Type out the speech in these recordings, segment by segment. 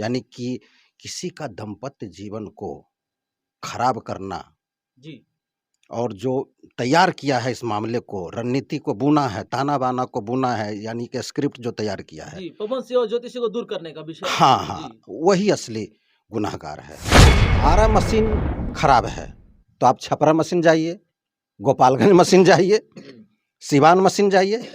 यानी कि किसी का दाम्पत्य जीवन को खराब करना जी। और जो तैयार किया है इस मामले को, रणनीति को बुना है, ताना-बाना को बुना है, यानी कि स्क्रिप्ट जो तैयार किया है। जी, पवन सिंह और ज्योति सिंह को दूर करने का विषय हाँ, जी। हाँ, वही असली गुनहगार है। आरा मशीन खराब है, तो आप छपरा मशीन जाइए, गोपालगंज मशीन जाइए, सिवान मशीन जाइए।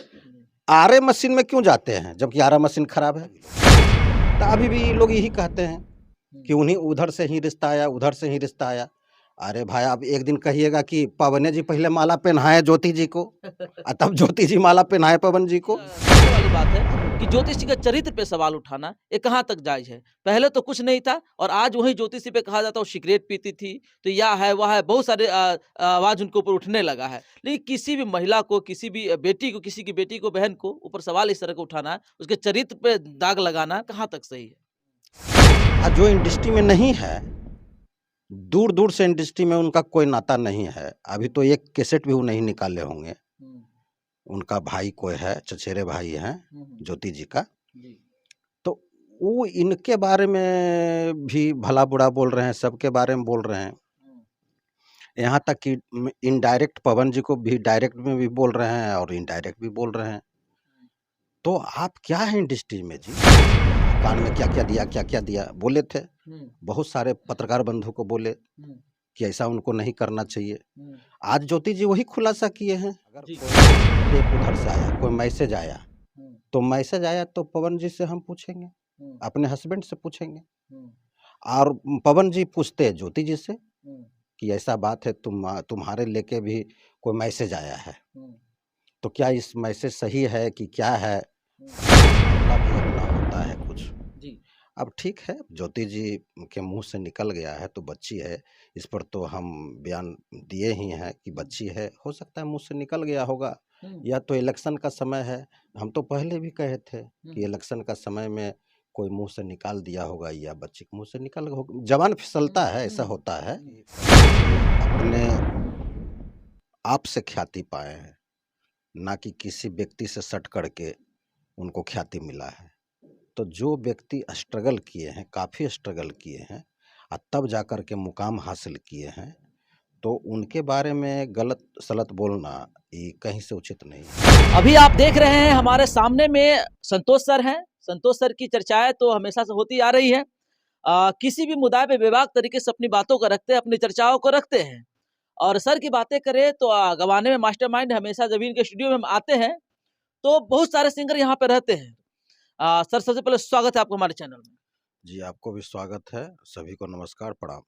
आरे मशीन में क्यों जाते हैं जबकि आरा मशीन खराब है? तो अभी भी लोग यही कहते हैं कि उन्हीं उधर से ही रिश्ता आया, उधर से ही रिश्ता आया। अरे भाई, आप एक दिन कहिएगा कि पवने जी पहले माला पहनाए ज्योति जी को तब ज्योति जी माला पहनाए पवन जी को। सबसे वाली बात है कि ज्योतिष जी के चरित्र पे सवाल उठाना ये कहाँ तक जायज है? पहले तो कुछ नहीं था और आज वही ज्योतिष जी पे कहा जाता है वो सिगरेट पीती थी, तो या है वह है, बहुत सारे आवाज उनके ऊपर उठने लगा है। लेकिन किसी भी महिला को, किसी भी बेटी को, किसी की बेटी को, बहन को ऊपर सवाल इस तरह का उठाना, उसके चरित्र पे दाग लगाना कहाँ तक सही है? जो इंडस्ट्री में नहीं है, दूर-दूर से इंडस्ट्री में उनका कोई नाता नहीं है। अभी तो एक कैसेट भी वो नहीं निकाले होंगे। उनका भाई कोई है, चचेरे भाई हैं ज्योति जी का। तो वो इनके बारे में भी भला-बुरा बोल रहे हैं, सबके बारे में बोल रहे हैं। यहाँ तक कि इनडायरेक्ट पवन जी को भी डायरेक्ट में भी बोल रहे हैं और इनडायरेक्ट भी बोल रहे हैं। तो आप क्या हैं इंडस्ट्री में जी? कान में क्या-क्या दिया, क्या-क्या दिया? बोले थे। बहुत सारे पत्रकार बंधु को बोले कि ऐसा उनको नहीं करना चाहिए। आज ज्योति जी वही खुलासा किए हैं। अगर कोई टेप उधर से आया, कोई मैसेज आया, तो मैसेज आया तो पवन जी से हम पूछेंगे, अपने हस्बैंड से पूछेंगे। और पवन जी पूछते हैं ज्योति जी से कि ऐसा बात है, तुम्हारे लेके भी कोई मैसेज आया है, तो क्या इस मैसेज सही है कि क्या है? मामला भी अपना होता है कुछ। अब ठीक है, ज्योति जी के मुँह से निकल गया है तो बच्ची है, इस पर तो हम बयान दिए ही हैं कि बच्ची है, हो सकता है मुँह से निकल गया होगा, या तो इलेक्शन का समय है। हम तो पहले भी कहे थे कि इलेक्शन का समय में कोई मुँह से निकाल दिया होगा या बच्ची के मुँह से निकल हो, जवान फिसलता है, ऐसा होता है। अपने आप से ख्याति पाए हैं, ना कि किसी व्यक्ति से सट करके उनको ख्याति मिला है। तो जो व्यक्ति स्ट्रगल किए हैं, काफ़ी स्ट्रगल किए हैं और तब जाकर के मुकाम हासिल किए हैं, तो उनके बारे में गलत-सलत बोलना ये कहीं से उचित नहीं है। अभी आप देख रहे हैं हमारे सामने में संतोष सर हैं। संतोष सर की चर्चाएँ तो हमेशा से होती आ रही हैं। किसी भी मुद्दा पे बेबाक तरीके से अपनी बातों को रखते हैं, अपनी चर्चाओं को रखते हैं। और सर की बातें करें तो गवाने में मास्टरमाइंड हमेशा जब इनके स्टूडियो में हम आते हैं, तो बहुत सारे सिंगर यहाँ पे रहते हैं। सर सबसे पहले स्वागत है आपको हमारे चैनल में। जी, आपको भी स्वागत है। सभी को नमस्कार, प्रणाम।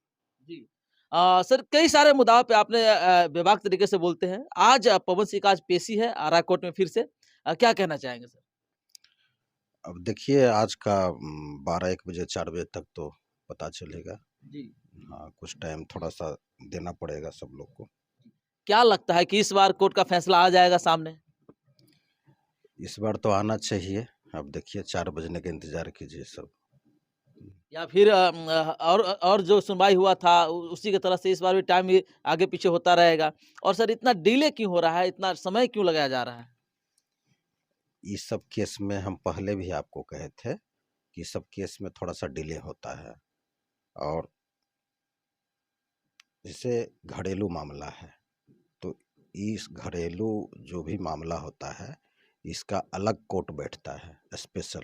जी। सर कई सारे मुद्दाओं पे आपने बेबाक तरीके से बोलते हैं। आज पवन सिंह का आज पेशी है आरा कोर्ट में फिर से। क्या कहना चाहेंगे सर? अब देखिए, आज का 12-1 बजे 4 बजे तक तो पता चलेगा। जी। हाँ, कुछ टाइम थोड़ा-सा देना पड़ेगा सब लोग को। क्या लगता है कि इस बार कोर्ट का फैसला आ जाएगा सामने? इस बार तो आना चाहिए। अब देखिए 4 बजने का इंतज़ार कीजिए सब। या फिर और जो सुनवाई हुआ था उसी की तरह से इस बार भी टाइम आगे पीछे होता रहेगा। और सर इतना डिले क्यों हो रहा है? इतना समय क्यों लगाया जा रहा है? इस सब केस में हम पहले भी आपको कहे थे कि सब केस में थोड़ा-सा डिले होता है और जैसे घरेलू मामला है, तो इस घरेलू जो भी मामला होता है, इसका अलग कोर्ट बैठता है स्पेशल।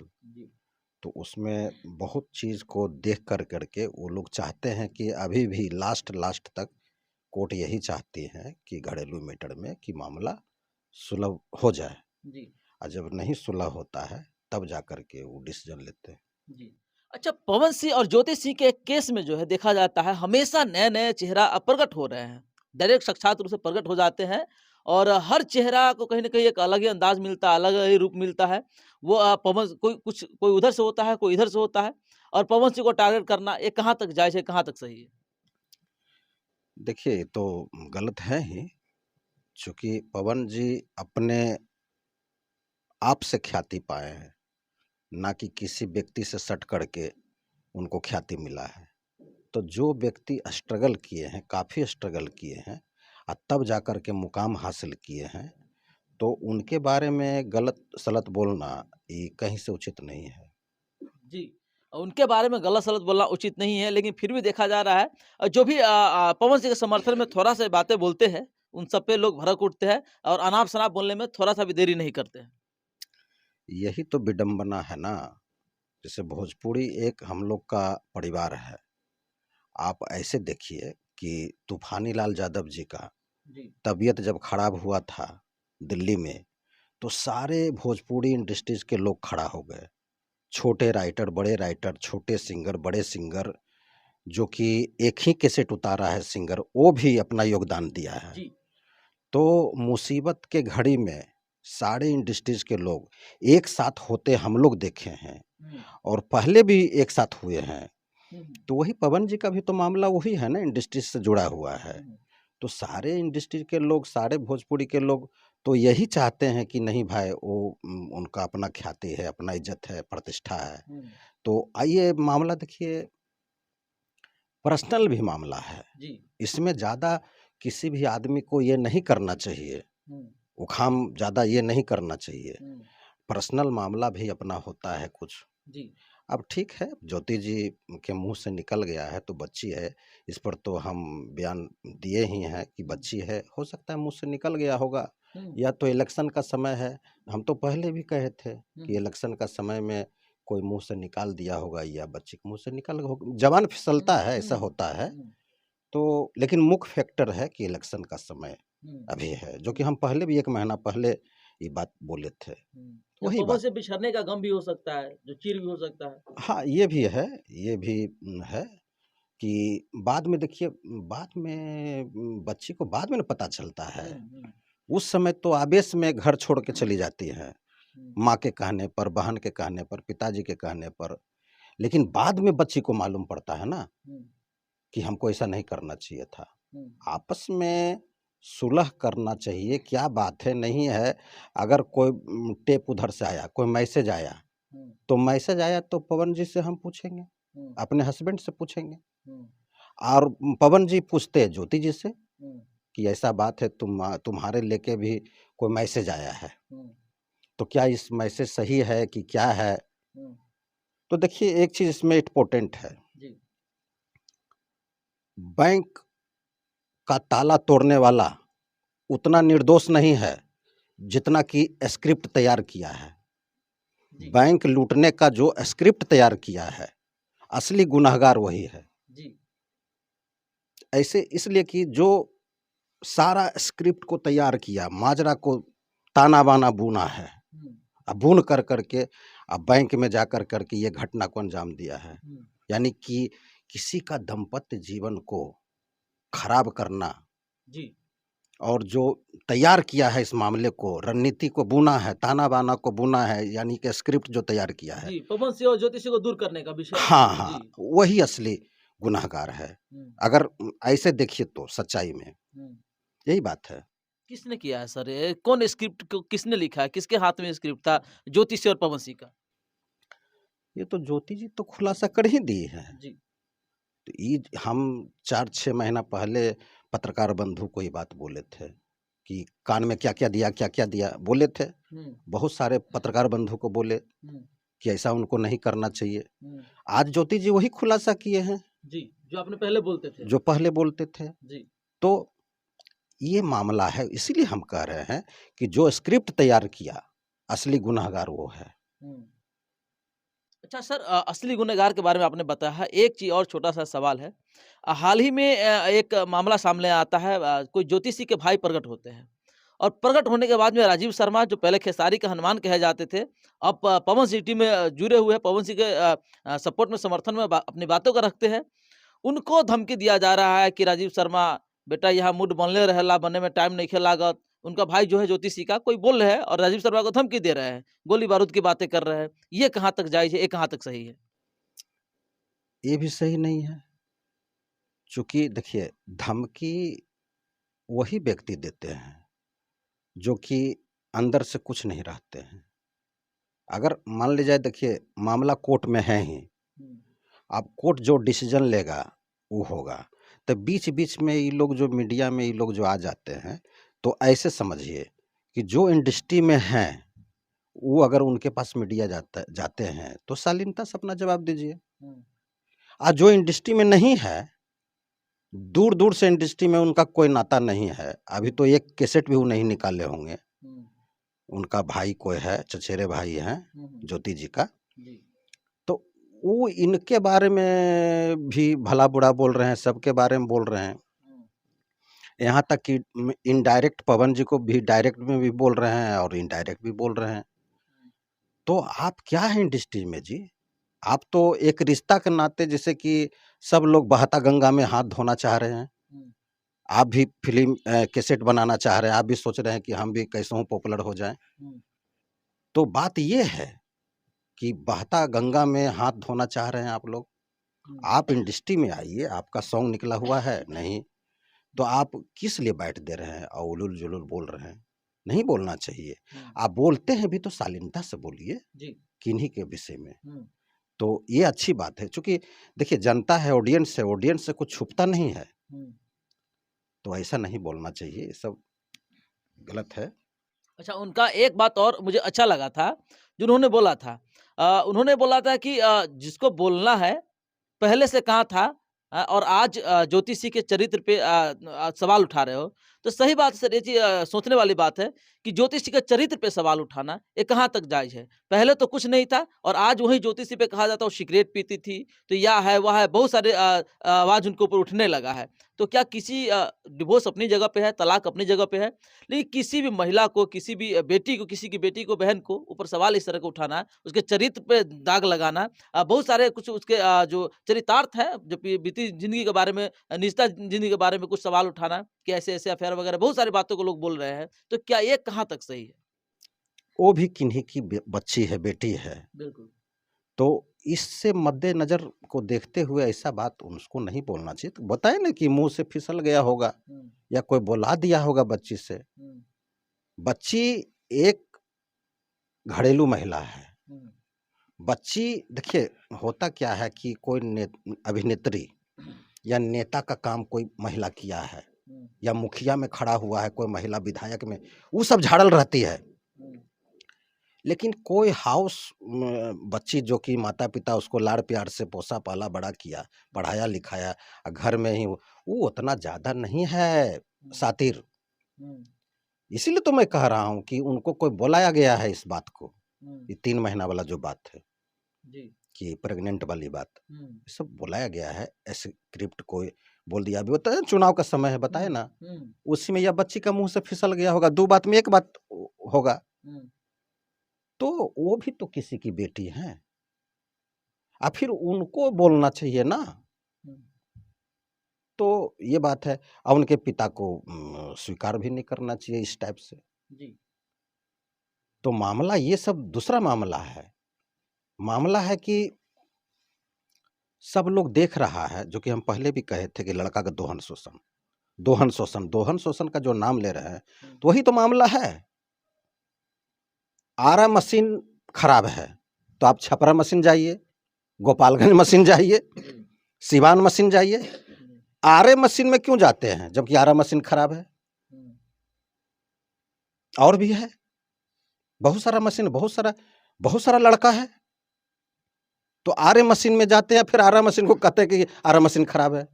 तो उसमें बहुत चीज़ को देख कर के वो लोग चाहते हैं कि अभी भी लास्ट तक कोर्ट यही चाहती है कि घरेलू मैटर में कि मामला सुलभ हो जाए। और जब नहीं सुलह होता है तब जाकर के वो डिसीजन लेते हैं। जी। अच्छा पवन सिंह और ज्योति सिंह के केस में जो है देखा जाता है हमेशा नए-नए चेहरा प्रकट हो रहे हैं। डायरेक्ट साक्षात रूप से प्रकट हो जाते हैं और हर चेहरा को कहीं न कहीं एक अलग ही अंदाज़ मिलता है, अलग ही रूप मिलता है। वो पवन कोई उधर से होता है, कोई इधर से होता है और पवन सिंह को टारगेट करना ये कहाँ तक जायज़ है, कहाँ तक सही है? देखिए, ये तो गलत है ही, चूँकि पवन जी अपने आप से ख्याति पाए हैं, ना कि किसी व्यक्ति से सट करके उनको ख्याति मिला है। तो जो व्यक्ति स्ट्रगल किए हैं, काफ़ी स्ट्रगल किए हैं और तब जाकर के मुकाम हासिल किए हैं, तो उनके बारे में गलत-सलत बोलना ये कहीं से उचित नहीं है। जी। उनके बारे में गलत-सलत बोलना उचित नहीं है, लेकिन फिर भी देखा जा रहा है जो भी पवन सिंह के समर्थन में थोड़ा-सा बातें बोलते हैं, उन सब पे लोग भड़क उठते हैं और अनाप-शनाप बोलने में थोड़ा-सा भी देरी नहीं करते हैं। यही तो विडंबना है ना। जैसे भोजपुरी एक हम लोग का परिवार है। आप ऐसे देखिए कि तूफानी लाल यादव जी का जी, तबीयत जब खराब हुआ था दिल्ली में, तो सारे भोजपुरी इंडस्ट्रीज के लोग खड़ा हो गए। छोटे राइटर, बड़े राइटर, छोटे सिंगर, बड़े सिंगर, जो कि एक ही कैसेट उतारा है सिंगर, वो भी अपना योगदान दिया है। जी। तो मुसीबत के घड़ी में सारे इंडस्ट्रीज के लोग एक साथ होते हम लोग देखे हैं हुँ, और पहले भी एक साथ हुए हैं। हुँ, तो वही पवन जी का भी तो मामला वही है ना, इंडस्ट्रीज से जुड़ा हुआ है। हुँ, तो सारे इंडस्ट्री के लोग, सारे भोजपुरी के लोग तो यही चाहते हैं कि नहीं भाई, वो उनका अपना ख्याति है, अपना इज्जत है, प्रतिष्ठा है। हुँ, तो आइए मामला देखिए, पर्सनल भी मामला है। जी, इसमें ज़्यादा किसी भी आदमी को ये नहीं करना चाहिए, हुँ, उखाम ज़्यादा ये नहीं करना चाहिए। हुँ, पर्सनल मामला भी अपना होता है कुछ। जी, अब ठीक है, ज्योति जी के मुँह से निकल गया है तो बच्ची है, इस पर तो हम बयान दिए ही हैं कि बच्ची है, हो सकता है मुँह से निकल गया होगा, हुँ, या तो इलेक्शन का समय है। हम तो पहले भी कहे थे हुँ, कि इलेक्शन का समय में कोई मुँह से निकाल दिया होगा या बच्ची के मुँह से निकल हो, ज़बान फिसलता है, ऐसा हुँ, होता है। हुँ, तो लेकिन मुख्य फैक्टर है कि इलेक्शन का समय हुँ, अभी है, जो कि हम पहले भी 1 महीना पहले ये बात बोले थे। हुँ। तो या वही पवन बात। से बिछड़ने का गम भी हो सकता है, जो चिर भी हो सकता है। हाँ, ये भी है, ये भी है कि बाद में देखिए, बाद में बच्ची को बाद में ना पता चलता है। हुँ, हुँ, उस समय तो आवेश में घर छोड़ के चली जाती है, हुँ, माँ के कहने पर, बहन के कहने पर, पिताजी के कहने पर। लेकिन बाद में बच्ची को मालूम पड़ता है ना हुँ, कि हमको ऐसा नहीं करना चाहिए था। हुँ, आपस में सुलह करना चाहिए, क्या बात है, नहीं है। अगर कोई टेप उधर से आया, कोई मैसेज आया, हुँ, तो मैसेज आया तो पवन जी से हम पूछेंगे, हुँ, अपने हस्बैंड से पूछेंगे। हुँ, और पवन जी पूछते हैं ज्योति जी से हुँ, कि ऐसा बात है, तुम्हारे लेके भी कोई मैसेज आया है, हुँ, तो क्या इस मैसेज सही है कि क्या है? हुँ, तो देखिए, एक चीज़ इसमें इम्पोर्टेंट है, जी, बैंक का ताला तोड़ने वाला उतना निर्दोष नहीं है जितना कि स्क्रिप्ट तैयार किया है। जी, बैंक लूटने का जो स्क्रिप्ट तैयार किया है, असली गुनहगार वही है। जी, ऐसे इसलिए कि जो सारा स्क्रिप्ट को तैयार किया, माजरा को ताना-बाना बुना है, हुँ, बुन कर के बैंक में जाकर कर के ये घटना को अंजाम दिया है। हुँ, यानी कि किसी का दाम्पत्य जीवन को खराब करना, जी, और जो तैयार किया है इस मामले को, रणनीति को बुना है, ताना-बाना को बुना है, यानी कि स्क्रिप्ट जो तैयार किया है। जी, पवन सिंह और ज्योतिषी को दूर करने का विषय हाँ, हाँ, जी, वही असली गुनहगार है। हुँ, अगर ऐसे देखिए तो सच्चाई में, हुँ। यही बात है। किसने किया है सर ये? कौन स्क्रिप्ट को किसने लिखा है? किसके हाथ में स्क्रिप्ट था ज्योतिषी और पवन सिंह का? ये तो ज्योति जी तो खुलासा कर ही दी है। जी। तो ये हम 4-6 महीना पहले पत्रकार बंधु को ये बात बोले थे कि कान में क्या-क्या दिया, क्या-क्या दिया, बोले थे। हुँ, बहुत सारे पत्रकार बंधु को बोले हुँ, कि ऐसा उनको नहीं करना चाहिए। हुँ। आज ज्योति जी वही खुलासा किए हैं, जी, जो आपने पहले बोलते थे। जो पहले बोलते थे। जी। तो ये मामला है, इसीलिए हम कह रहे हैं कि जो स्क्रिप्ट तैयार किया, असली गुनहगार वो है। हुँ। अच्छा सर असली गुनहगार के बारे में आपने बताया है। एक चीज़ और छोटा-सा सवाल है। हाल ही में एक मामला सामने आता है कोई ज्योतिषी के भाई प्रकट होते हैं और प्रकट होने के बाद में राजीव शर्मा जो पहले खेसारी के हनुमान कहे जाते थे, अब पवन सिंह टीम में जुड़े हुए हैं, पवन सिंह के सपोर्ट में समर्थन में अपनी बातों को रखते हैं। उनको धमकी दिया जा रहा है कि राजीव शर्मा बेटा यहाँ मूड बनले रहेला, बने में टाइम नइखे लागत। उनका भाई जो है ज्योतिषी का कोई बोल रहे हैं और राजीव शर्मा को धमकी दे रहे हैं, गोली-बारूद की बातें कर रहे हैं। ये कहाँ तक जायज़ है, ये कहाँ तक सही है? ये भी सही नहीं है, चूँकि देखिए, धमकी वही व्यक्ति देते हैं जो कि अंदर से कुछ नहीं रहते हैं। अगर मान लीजिए, देखिए मामला कोर्ट में है ही, हुँ, अब कोर्ट जो डिसीजन लेगा वो होगा। तो बीच-बीच में ये लोग जो मीडिया में ये लोग जो आ जाते हैं, तो ऐसे समझिए कि जो इंडस्ट्री में हैं, वो अगर उनके पास मीडिया जाते हैं तो शालीनता से अपना जवाब दीजिए। आज जो इंडस्ट्री में नहीं है, दूर दूर से इंडस्ट्री में उनका कोई नाता नहीं है, अभी तो एक कैसेट भी वो नहीं निकाले होंगे। उनका भाई कोई है, चचेरे भाई हैं ज्योति जी का, तो वो इनके बारे में भी भला बुरा बोल रहे हैं, सबके बारे में बोल रहे हैं। यहाँ तक कि इनडायरेक्ट पवन जी को भी डायरेक्ट में भी बोल रहे हैं और इनडायरेक्ट भी बोल रहे हैं। तो आप क्या हैं इंडस्ट्री में जी? आप तो एक रिश्ता के नाते, जैसे कि सब लोग बहता गंगा में हाथ धोना चाह रहे हैं, आप भी फिल्म कैसेट बनाना चाह रहे हैं, आप भी सोच रहे हैं कि हम भी कैसे हों पॉपुलर हो जाएं। तो बात ये है कि बहता गंगा में हाथ धोना चाह रहे हैं आप लोग, आप इंडस्ट्री में आइए, आपका सॉन्ग निकला हुआ है नहीं, तो आप किस लिए बैठ दे रहे हैं और उलुल जुलुल बोल रहे हैं? नहीं बोलना चाहिए। आप बोलते हैं भी तो शालीनता से बोलिए किन्हीं के विषय में। तो ये अच्छी बात है, क्योंकि देखिए जनता है, ऑडियंस है, ऑडियंस से कुछ छुपता नहीं है, तो ऐसा नहीं बोलना चाहिए, ये सब गलत है। अच्छा, उनका एक बात और मुझे अच्छा लगा था, जो उन्होंने बोला था। उन्होंने बोला था कि जिसको बोलना है, पहले से कहा था और आज ज्योतिषी के चरित्र पे सवाल उठा रहे हो। तो सही बात सर, ये चीज़ सोचने वाली बात है कि ज्योतिषी के चरित्र पे सवाल उठाना, ये कहाँ तक जायज़ है? पहले तो कुछ नहीं था और आज वही ज्योतिषी पे कहा जाता है वो सिगरेट पीती थी, तो यह है, वह है, बहुत सारे आवाज़ उनके ऊपर उठने लगा है। तो क्या किसी डिवोर्स अपनी जगह पे है, तलाक अपनी जगह पे है, लेकिन किसी भी महिला को, किसी भी बेटी को, किसी की बेटी को, बहन को ऊपर सवाल इस तरह का उठाना, उसके चरित्र पे दाग लगाना, बहुत सारे कुछ उसके जो चरितार्थ है, जो बीती ज़िंदगी के बारे में, निजता ज़िंदगी के बारे में कुछ सवाल उठाना कि ऐसे-ऐसे अफ़ेयर वगैरह बहुत सारी बातों को लोग बोल रहे हैं। तो क्या ये कहाँ तक सही है? वो भी किन्हीं की बच्ची है, बेटी है, बिल्कुल। तो इससे मद्देनजर को देखते हुए ऐसा बात उसको नहीं बोलना चाहिए। तो बताए ना कि मुंह से फिसल गया होगा या कोई बुला दिया होगा बच्ची से। बच्ची एक घरेलू महिला है। बच्ची, देखिए होता क्या है कि कोई अभिनेत्री या नेता का काम कोई महिला किया है, या मुखिया में खड़ा हुआ है कोई महिला, विधायक में, वो सब झाड़ल रहती है। लेकिन कोई हाउस बच्ची जो कि माता पिता उसको लाड़ प्यार से पोसा पाला बड़ा किया, पढ़ाया लिखाया, घर में ही वो उतना ज़्यादा नहीं है शातिर। इसीलिए तो मैं कह रहा हूँ कि उनको कोई बुलाया गया है इस बात को, ये 3 महीना वाला जो बात है कि प्रेग्नेंट वाली बात, ये सब बुलाया गया है। स्क्रिप्ट को बोल दिया, अभी बताया चुनाव का समय है, बताए ना, उसी में यह बच्ची का मुंह से फिसल गया होगा, 2 बात में 1 बात होगा। तो वो भी तो किसी की बेटी हैं, फिर उनको बोलना चाहिए ना। तो ये बात है, और उनके पिता को स्वीकार भी नहीं करना चाहिए इस टाइप से। तो मामला ये सब दूसरा मामला है। मामला है कि सब लोग देख रहा है, जो कि हम पहले भी कहे थे कि लड़का का दोहन शोषण, दोहन शोषण, दोहन शोषण का जो नाम ले रहे हैं, तो वही तो मामला है। आरा मशीन खराब है तो आप छपरा मशीन जाइए, गोपालगंज मशीन जाइए, सिवान मशीन जाइए। आरे मशीन में क्यों जाते हैं जबकि आरा मशीन खराब है? और भी है, बहुत सारा मशीन, बहुत सारा लड़का है, तो आरे मशीन में जाते हैं, फिर आरा मशीन को कहते हैं कि आरा मशीन खराब है।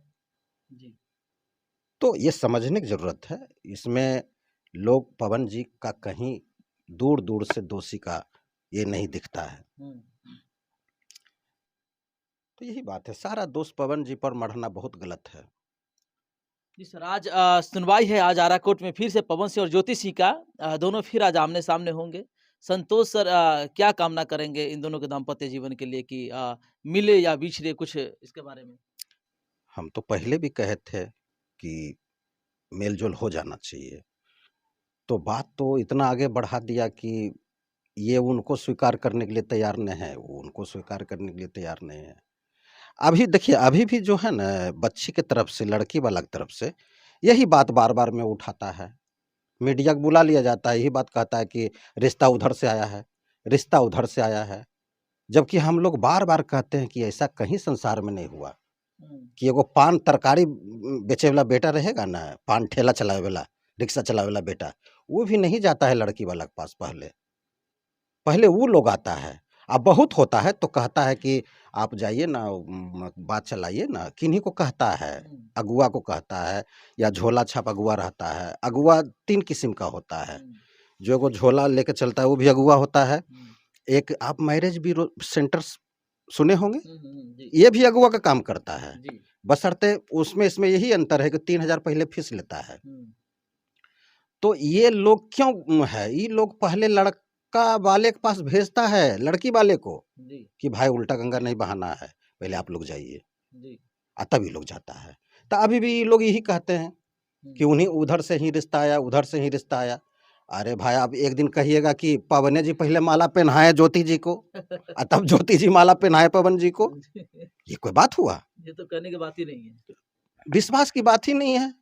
तो ये समझने की जरूरत है। इसमें लोग पवन जी का कहीं दूर दूर से दोषी का ये नहीं दिखता है। तो यही बात है, सारा दोष पवन जी पर मढ़ना बहुत गलत है। जी सर, आज सुनवाई है, आज आरा कोर्ट में फिर से पवन सिंह और ज्योति सिंह का दोनों फिर आज आमने सामने होंगे। संतोष सर क्या कामना करेंगे इन दोनों के दाम्पत्य जीवन के लिए कि मिले या बिछड़े, कुछ इसके बारे में? हम तो पहले भी कहे थे कि मेलजोल हो जाना चाहिए, तो बात तो इतना आगे बढ़ा दिया कि ये उनको स्वीकार करने के लिए तैयार नहीं है, वो उनको स्वीकार करने के लिए तैयार नहीं है। अभी देखिए, अभी भी जो है ना, बच्ची की तरफ से, लड़की वाला की तरफ से यही बात बार-बार में उठाता है। मीडिया को बुला लिया जाता है, यही बात कहता है कि रिश्ता उधर से आया है, रिश्ता उधर से आया है। जबकि हम लोग बार-बार कहते हैं कि ऐसा कहीं संसार में नहीं हुआ कि एगो पान तरकारी बेचे वाला बेटा रहेगा ना, पान ठेला चलावे वाला, रिक्शा चलावे वाला बेटा, वो भी नहीं जाता है लड़की वाला के पास पहले। पहले वो लोग आता है। अब बहुत होता है तो कहता है कि आप जाइए ना, बात चलाइए ना, किन्हीं को कहता है, अगुआ को कहता है, या झोला छाप अगुआ रहता है। अगुआ 3 किस्म का होता है, जो वो झोला लेके चलता है वो भी अगुआ होता है। एक आप मैरिज ब्यूरो सेंटर्स सुने होंगे, जी ये भी अगुआ का काम करता है, जी बशर्ते उसमें इसमें यही अंतर है कि 3000 पहले फीस लेता है। तो ये लोग क्यों है, ये लोग पहले लड़का वाले के पास भेजता है लड़की वाले को जी कि भाई उल्टा गंगा नहीं बहाना है, पहले आप लोग जाइए, जी तब ये लोग जाता है। तो अभी भी ये लोग यही कहते हैं कि उन्हीं उधर से ही रिश्ता आया, उधर से ही रिश्ता आया। अरे भाई, आप एक दिन कहिएगा कि पवने जी पहले माला पहनाए ज्योति जी को, तब ज्योति जी माला पहनाए पवन जी को, ये कोई बात हुआ? ये तो कहने की बात ही नहीं है। विश्वास की बात ही नहीं है।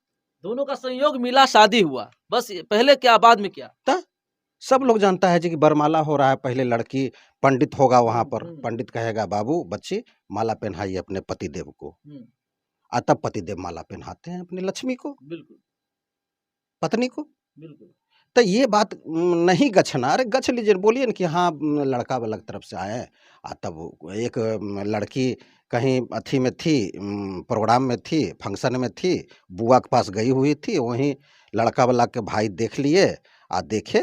दोनों का संयोग मिला, शादी हुआ, बस पहले क्या बाद में क्या। तो सब लोग जानता है जी कि बरमाला हो रहा है, पहले लड़की पंडित होगा वहां पर, पंडित कहेगा बाबू बच्ची माला पहनाइए अपने पतिदेव को, तब पतिदेव माला पहनाते हैं अपनी लक्ष्मी को, बिल्कुल पत्नी को। बिल्कुल। तो ये बात नहीं गछना, अरे गछ लीजिए, बोलिए ना कि हाँ लड़का अलग तरफ से आए। तब एक लड़की कहीं अथी में थी, प्रोग्राम में थी, फंक्शन में थी, बुआ के पास गई हुई थी, वहीं लड़का वाला के भाई देख लिए, देखे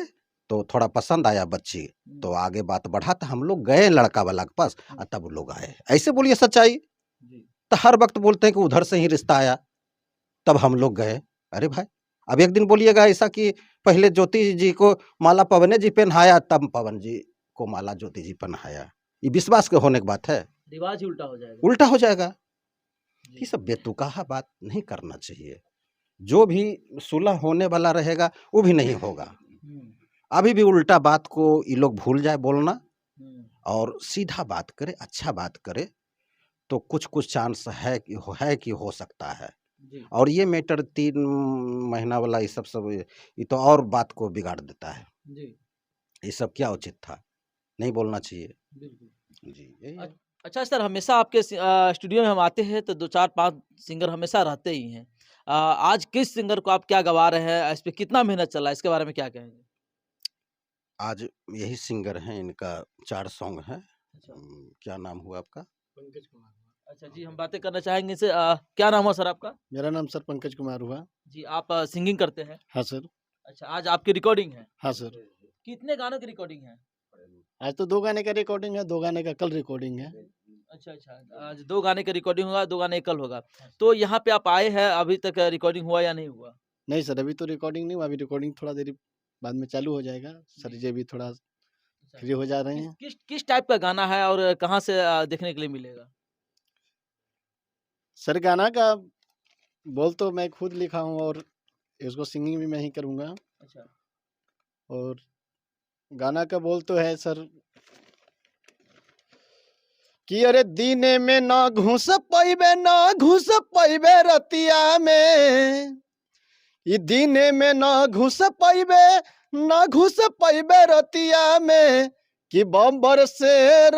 तो थोड़ा पसंद आया बच्ची, तो आगे बात बढ़ा, तो हम लोग गए लड़का वाला के पास, तब लोग आए। ऐसे बोलिए सच्चाई। तो हर वक्त बोलते हैं कि उधर से ही रिश्ता आया, तब हम लोग गए। अरे भाई, अब एक दिन बोलिएगा ऐसा कि पहले ज्योति जी को माला पवने जी पहनाया, तब पवन जी को माला ज्योति जी पहनाया, ये विश्वास के होने की बात है? रिवाज ही उल्टा हो जाएगा। उल्टा हो जाएगा। ये सब बेतुकाहा बात नहीं करना चाहिए। जो भी सुलह होने वाला रहेगा वो भी नहीं होगा। अभी भी उल्टा बात को ये लोग भूल जाए बोलना, और सीधा बात करे, अच्छा बात करे, तो कुछ कुछ चांस है कि हो सकता है। और ये मैटर 3 महीना वाला ये सब ये तो और बात को बिगाड़ देता है। ये सब क्या उचित था, नहीं बोलना चाहिए जी। यही है। अच्छा सर, हमेशा आपके स्टूडियो में हम आते हैं तो 2-4-5 सिंगर हमेशा रहते ही हैं। आज किस सिंगर को आप क्या गवा रहे हैं, इस पे कितना मेहनत चला है, इसके बारे में क्या कहेंगे? आज यही सिंगर हैं, इनका 4 सॉन्ग है। अच्छा। क्या नाम हुआ आपका? पंकज कुमार। अच्छा जी, हम बातें करना चाहेंगे इनसे। क्या नाम हुआ सर आपका? मेरा नाम सर पंकज कुमार हुआ। जी, आप सिंगिंग करते हैं? हाँ सर। अच्छा, आज आपकी रिकॉर्डिंग है? हाँ सर। कितने गानों की रिकॉर्डिंग है? आज तो 2 गाने का रिकॉर्डिंग है, 2 गाने का कल रिकॉर्डिंग है। अच्छा अच्छा, आज 2 गाने का रिकॉर्डिंग होगा, 2 गाने कल होगा। तो यहाँ पे आप आए हैं, अभी तक रिकॉर्डिंग हुआ या नहीं हुआ? नहीं सर, अभी तो रिकॉर्डिंग नहीं हुआ, अभी रिकॉर्डिंग थोड़ा देर बाद में चालू हो जाएगा। सर जी भी थोड़ा फ्री हो जा रहे हैं। किस टाइप का गाना है और कहाँ से देखने के लिए मिलेगा? सर गाना का बोल तो मैं खुद लिखा हूँ और इसको सिंगिंग भी मैं ही करूँगा। अच्छा। और गाना का बोल तो है सर कि अरे दीने में ना घुस पैबे रतिया में, ई दीने में ना घुस पैबे रतिया में, कि बब्बर शेर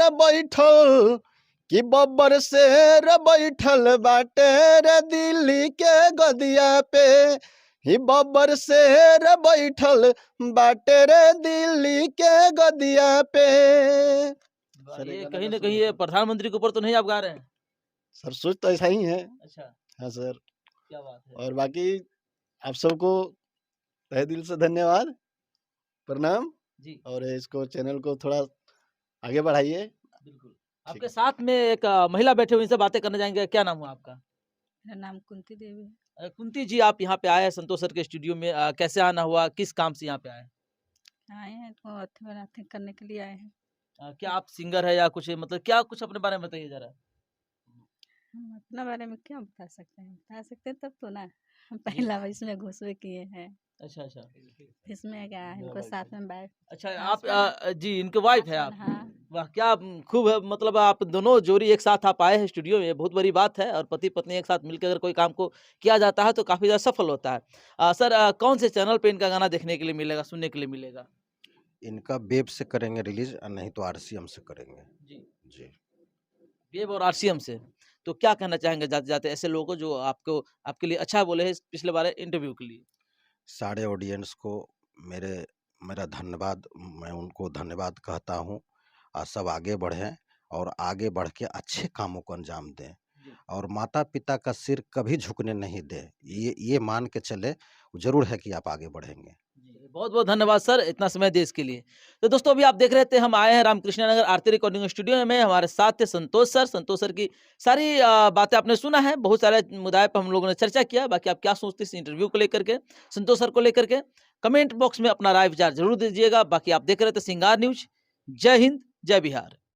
बैठल बाटे रे दिल्ली के गदिया पे, ही बब्बर शेर बैठल बाटे रे दिल्ली के गदिया पे। सर ये कहीं ना कहीं ये प्रधानमंत्री के ऊपर तो नहीं आप गा रहे हैं? सर सोच तो ऐसा ही है। अच्छा। हाँ सर। क्या बात है। और बाकी आप सबको तहे दिल से धन्यवाद, प्रणाम जी। और इसको चैनल को थोड़ा आगे बढ़ाइए। बिल्कुल। आपके साथ में एक महिला बैठे हुए, इनसे बातें करना चाहेंगे। क्या नाम हुआ आपका? मेरा नाम कुंती देवी है। कुंती जी, आप यहाँ पे आए हैं संतोष सर के स्टूडियो में, कैसे आना हुआ, किस काम से यहाँ पे आए? आए हैं तो अथी करने के लिए आए हैं। क्या आप सिंगर है या कुछ, मतलब क्या कुछ अपने बारे में बताइए जरा। हम अपना बारे में क्या बता सकते हैं तब तो ना, हम पहला इसमें घुसवे किए हैं। अच्छा अच्छा। इसमें क्या है, इनको साथ में बैठ। अच्छा, हाँ, आप जी इनके वाइफ है आप? हाँ। वाह, क्या खूब है, मतलब आप दोनों जोड़ी एक साथ आप आए हैं स्टूडियो में, बहुत बड़ी बात है। और पति पत्नी एक साथ मिलकर अगर कोई काम को किया जाता है तो काफी ज्यादा सफल होता है। सर, कौन से चैनल पे इनका गाना देखने के लिए मिलेगा, सुनने के लिए मिलेगा? इनका वेब से करेंगे रिलीज, नहीं तो आरसीएम से करेंगे जी जी। वेब और आरसीएम से। तो क्या कहना चाहेंगे जाते जाते ऐसे लोगों को जो आपको, आपके लिए अच्छा बोले हैं पिछले बार इंटरव्यू के लिए? सारे ऑडियंस को मेरे मेरा धन्यवाद, मैं उनको धन्यवाद कहता हूँ। सब आगे बढ़ें और आगे बढ़ के अच्छे कामों को अंजाम दें और माता-पिता का सिर कभी झुकने नहीं दें। ये मान के चले, ज़रूर है कि आप आगे बढ़ेंगे। बहुत-बहुत धन्यवाद सर इतना समय दें इसके लिए। तो दोस्तों अभी आप देख रहे थे हम आए हैं रामकृष्ण नगर आरती रिकॉर्डिंग स्टूडियो में, हमारे साथ थे संतोष सर। संतोष सर की सारी बातें आपने सुना है, बहुत सारे मुद्दे पे हम लोगों ने चर्चा किया। बाकी आप क्या सोचते हैं इस इंटरव्यू को लेकर के, संतोष सर को लेकर के? कमेंट बॉक्स में अपना राय विचार ज़रूर दीजिएगा। बाकी आप देख रहे थे सिंगार न्यूज़। जय हिंद, जय बिहार।